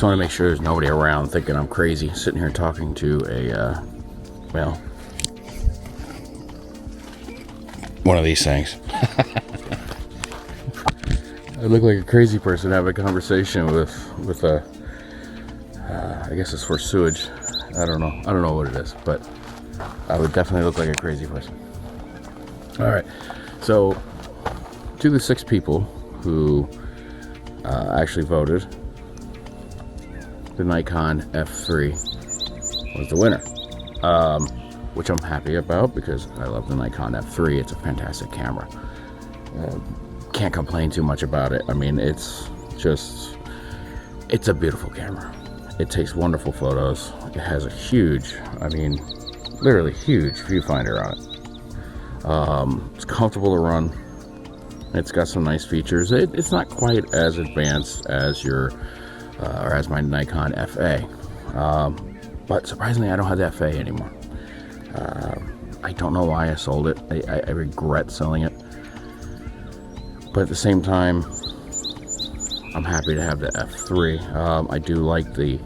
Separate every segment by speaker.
Speaker 1: just want to make sure there's nobody around thinking I'm crazy sitting here talking to a, well, one of these things. I look like a crazy person having a conversation with a, I guess it's for sewage. I don't know what it is, but I would definitely look like a crazy person. All right, so to the 6 people who actually voted, the Nikon F3 was the winner, which I'm happy about because I love the Nikon F3. It's a fantastic camera. Can't complain too much about it. I mean, it's a beautiful camera. It takes wonderful photos. It has a huge, I mean, literally huge viewfinder on it. It's comfortable to run. It's got some nice features. It's not quite as advanced as or as my Nikon FA, but surprisingly, I don't have the FA anymore. I don't know why I sold it. I regret selling it, but at the same time, I'm happy to have the F3. I do like the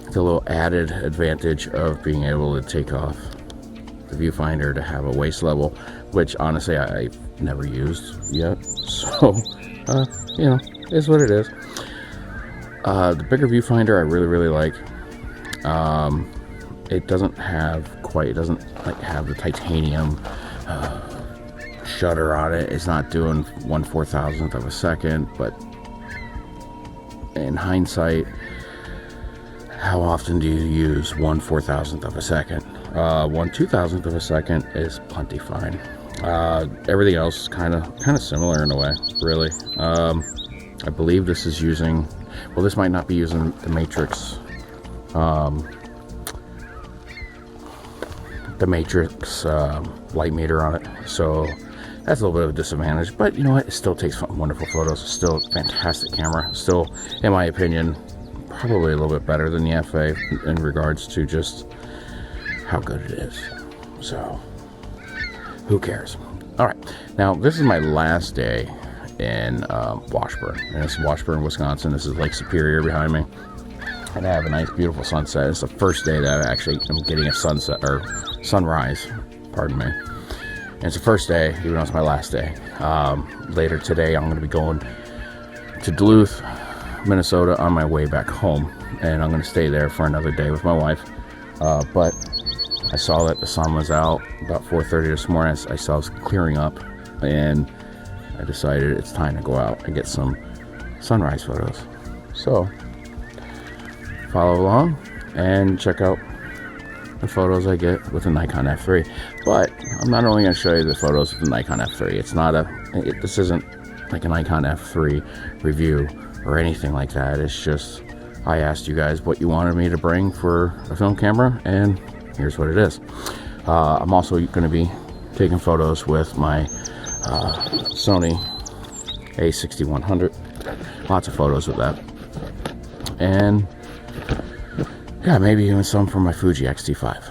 Speaker 1: little added advantage of being able to take off the viewfinder to have a waist level, which honestly I've never used yet. So, you know, it's what it is. The bigger viewfinder I really like. It doesn't have the titanium shutter on it. It's not doing 1/4000th of a second, but in hindsight, how often do you use 1/4000th of a second? 1/2000th of a second is plenty fine. Everything else is kind of similar in a way, really. I believe this is using, well, this might not be using the matrix light meter on it, so that's a little bit of a disadvantage, but you know what, it still takes wonderful photos. It's still a fantastic camera. Still, in my opinion, probably a little bit better than the FA in regards to just how good it is. So who cares? All right, now this is my last day in Washburn, and it's Washburn, Wisconsin. This is Lake Superior behind me, and I have a nice beautiful sunset. It's the first day that I actually am getting a sunset or sunrise, pardon me. And it's the first day, even though it's my last day. Later today, I'm going to be going to Duluth, Minnesota on my way back home, and I'm going to stay there for another day with my wife. But I saw that the sun was out about 4:30 this morning. I saw it was clearing up, and I decided it's time to go out and get some sunrise photos. So follow along and check out the photos I get with the Nikon F3. But I'm not only going to show you the photos with the Nikon F3. This isn't like a Nikon F3 review or anything like that. It's just, I asked you guys what you wanted me to bring for a film camera, and here's what it is. I'm also going to be taking photos with my Sony a6100. Lots of photos with that. And yeah, maybe even some from my Fuji X-T5.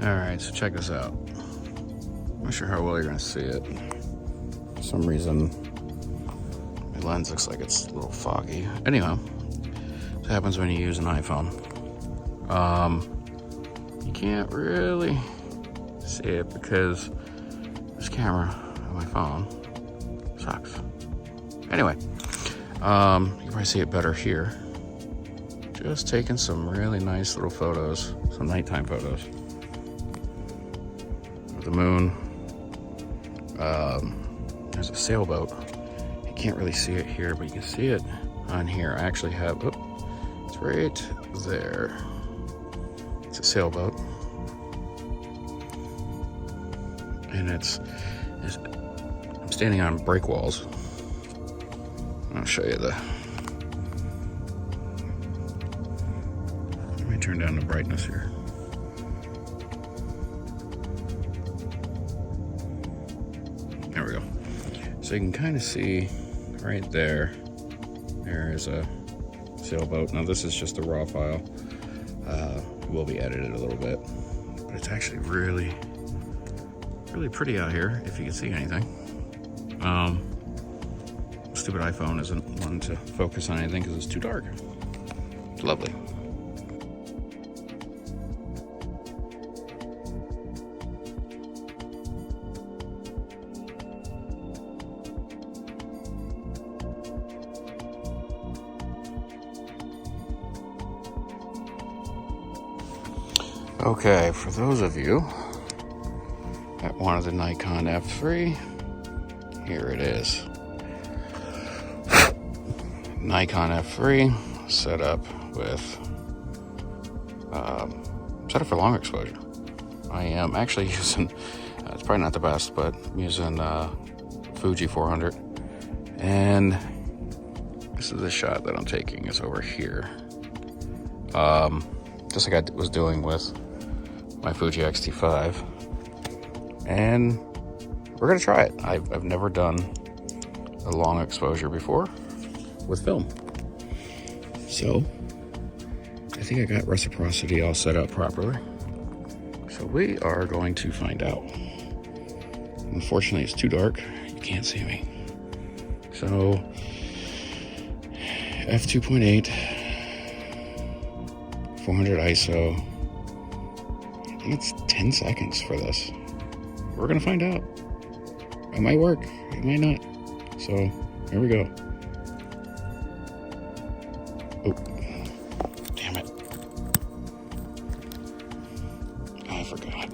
Speaker 1: Alright, so check this out. I'm not sure how well you're going to see it. For some reason, my lens looks like it's a little foggy. Anyhow, what happens when you use an iPhone. You can't really see it because this camera on my phone sucks. Anyway, you can probably see it better here. Just taking some really nice little photos, some nighttime photos. The moon. There's a sailboat can't really see it here, but you can see it on here. I actually have, oh, it's right there. It's a sailboat. And I'm standing on break walls. I'll show you let me turn down the brightness here. There we go. So you can kind of see right there, there is a sailboat. Now this is just a raw file. It will be edited a little bit, but it's actually really pretty out here, if you can see anything. Stupid iPhone isn't wanting to focus on anything because it's too dark. It's lovely. Okay, for those of you that wanted the Nikon F3, here it is. Nikon F3 set up with set up for long exposure. I am actually using it's probably not the best, but I'm using Fuji 400, and this is the shot that I'm taking. Is over here, just like I was doing with my Fuji X-T5, and we're gonna try it. I've never done a long exposure before with film, so I think I got reciprocity all set up properly. So we are going to find out. Unfortunately, it's too dark. You can't see me. So f2.8, 400 ISO. I think it's 10 seconds for this. We're gonna find out. It might work, it might not. So here we go. Oh, damn it. I forgot.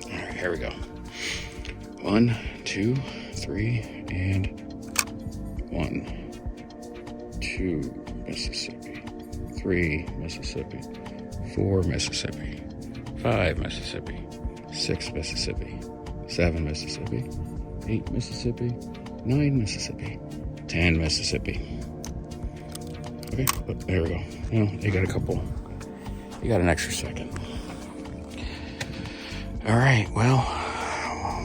Speaker 1: All right, here we go. 1, 2, 3, and 1, 2, Mississippi. 3, Mississippi. 4, Mississippi. 5, Mississippi. 6, Mississippi. 7, Mississippi. 8, Mississippi. 9, Mississippi. 10, Mississippi. Okay, oh, there we go. Well, you got an extra second. All right, well,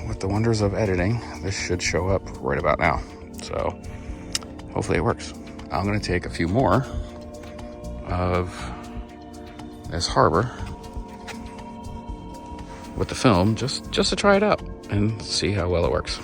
Speaker 1: with the wonders of editing, this should show up right about now. So hopefully it works. I'm gonna take a few more of this harbor with the film just to try it out and see how well it works.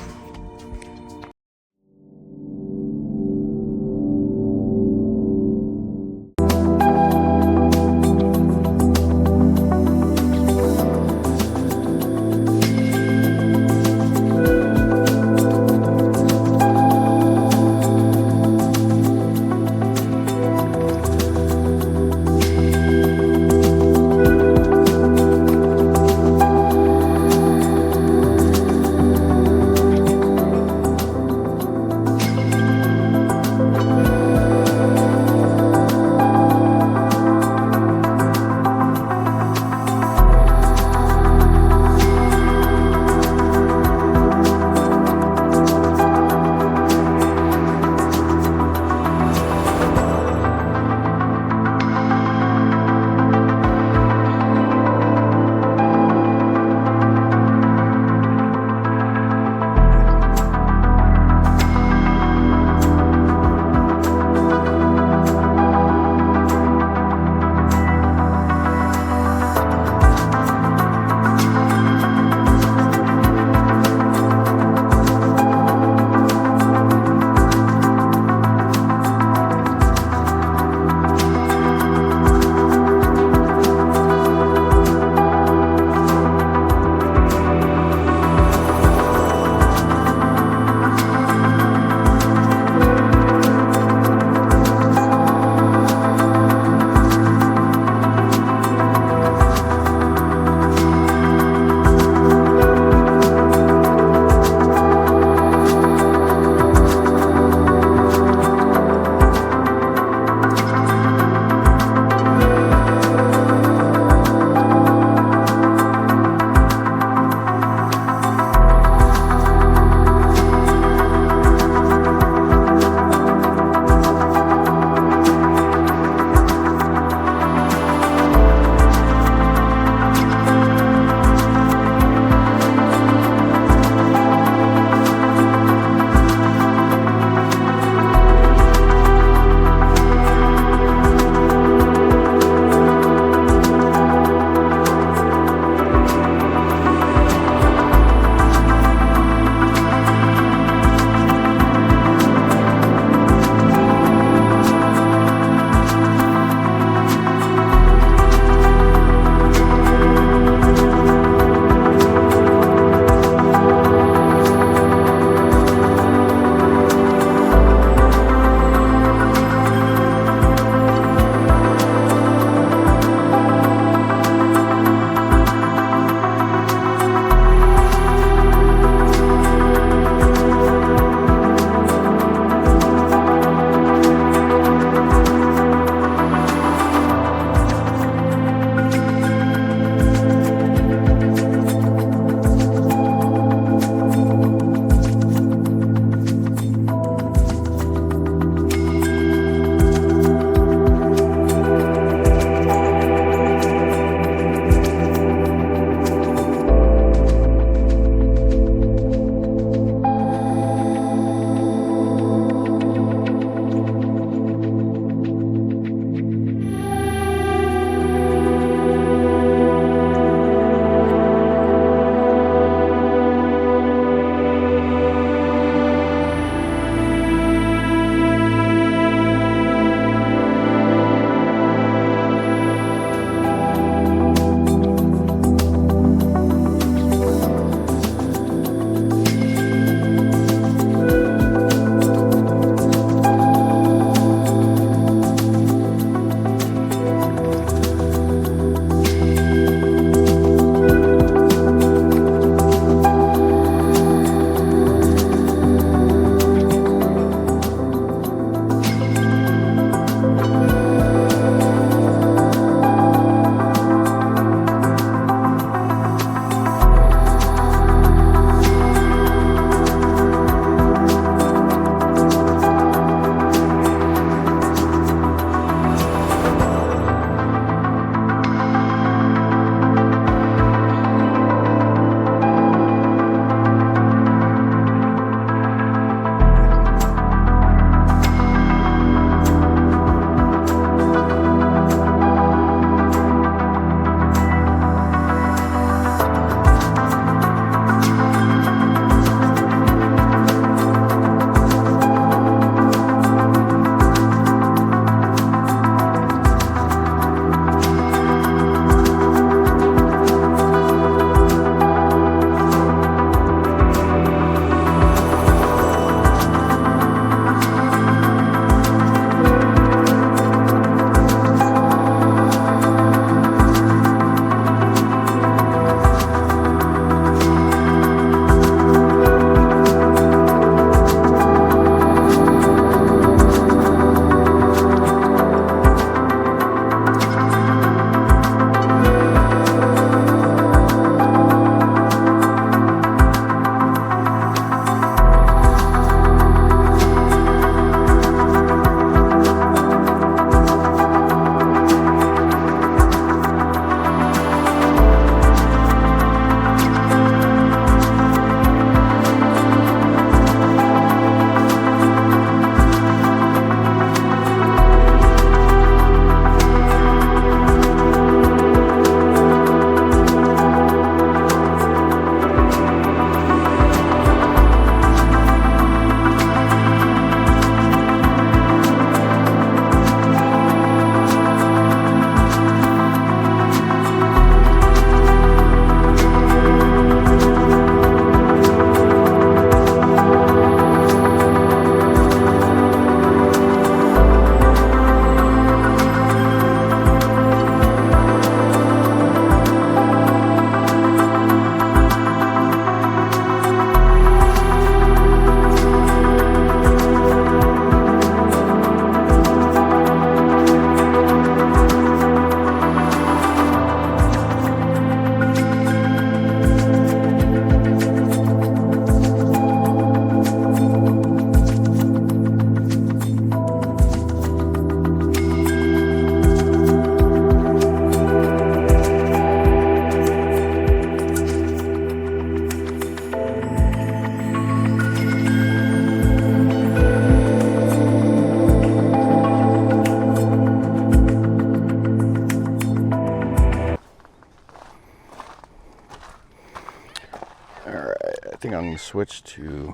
Speaker 1: and switch to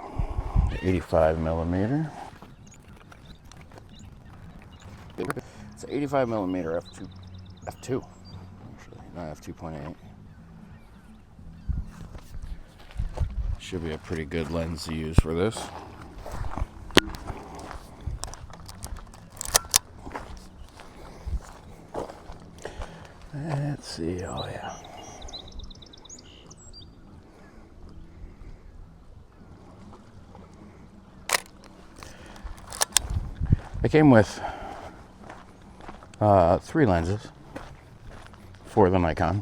Speaker 1: 85 millimeter. It's an 85 millimeter f2, actually, not f2.8. Should be a pretty good lens to use for this. Let's see, oh yeah. It came with 3 lenses for the Nikon.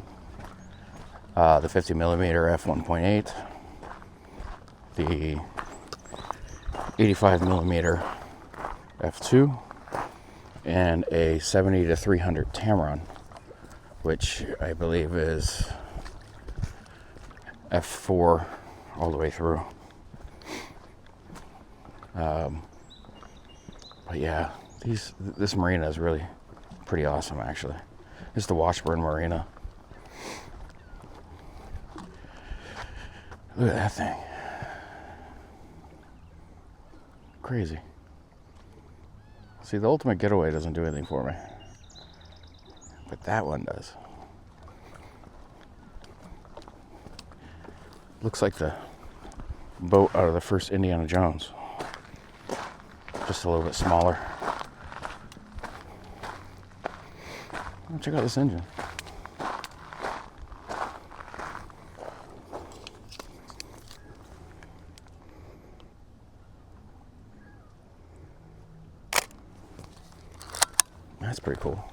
Speaker 1: The 50 millimeter f1.8, the 85 millimeter f2, and a 70 to 300 Tamron, which I believe is f4 all the way through. But yeah, this marina is really pretty awesome, actually. It's the Washburn Marina. Look at that thing. Crazy. See, the Ultimate Getaway doesn't do anything for me, but that one does. Looks like the boat out of the first Indiana Jones. Just a little bit smaller. Oh, check out this engine. That's pretty cool.